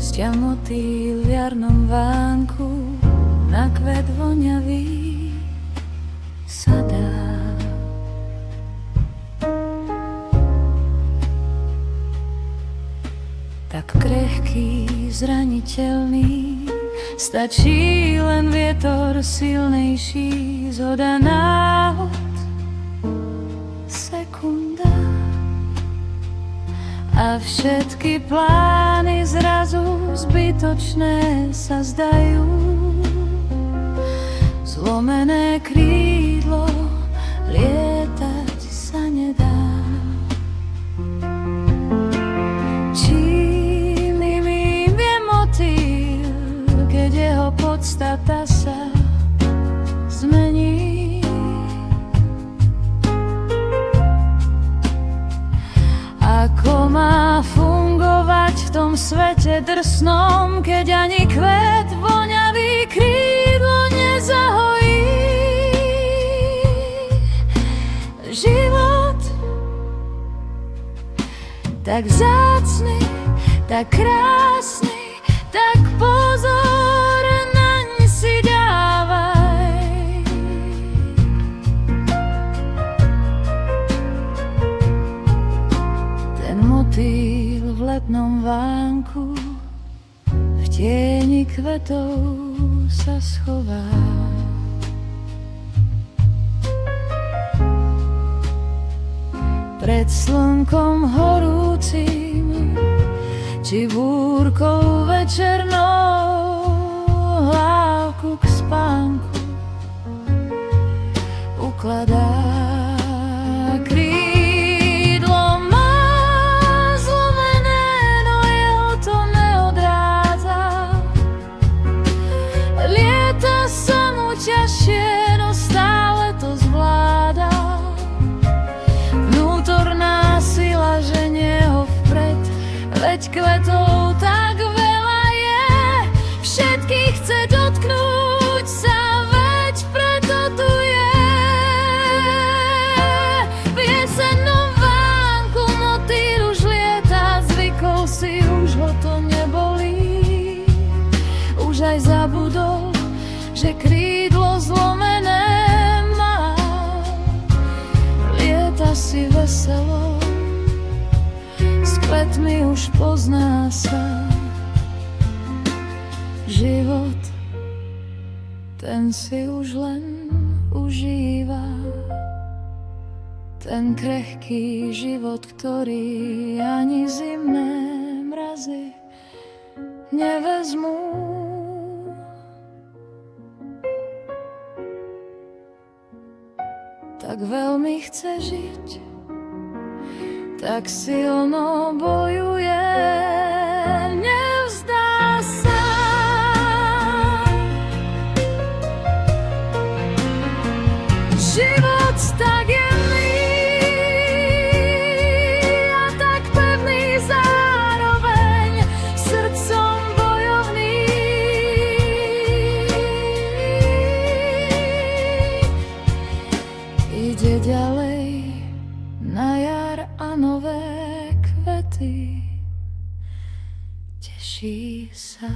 Sťa motýl v jarnom vánku na kvet voňavý sadá. Tak krehký, zraniteľný, stačí len vietor silnejší, zhoda náhod, sekunda. A všetky plány zrazu zbytočné sa zdajú. Zlomené krídlo, lietať sa nedá. Podstata sa zmení. Ako má fungovať v tom svete drsnom, keď ani kvet voňavý krídlo nezahojí? Život tak vzácny, tak krásny, tak pozor si dávaj. Ten motýl v letnom vánku v tieni kvetov sa schová. Pred slnkom horúcim či búrkou večernou hlávku k spánku ukladá. Krídlo má zlomené, no jeho to neodrádza. Lieta sa mu ťažšie, no stále to zvláda. Vnútorná sila ženie ho vpred, veď kvetov tak veľa je, všetkých chce dotknúť sa, veď preto tu je. V jesennom vánku motýl už lieta, zvykol si, už ho to nebolí. Už aj zabudol, že krídlo zlomené má. Lieta si veselo, s kvetmi už pozná sa. Život, ten si už len užíva. Ten krehký život, ktorý ani zimné mrazy nevezmú. Tak veľmi chce žiť, tak silno bojuje, nevzdá sa. Život tak jemný a tak pevný zároveň, srdcom bojovný. Ide ďalej na jar a nové kvety, teší sa.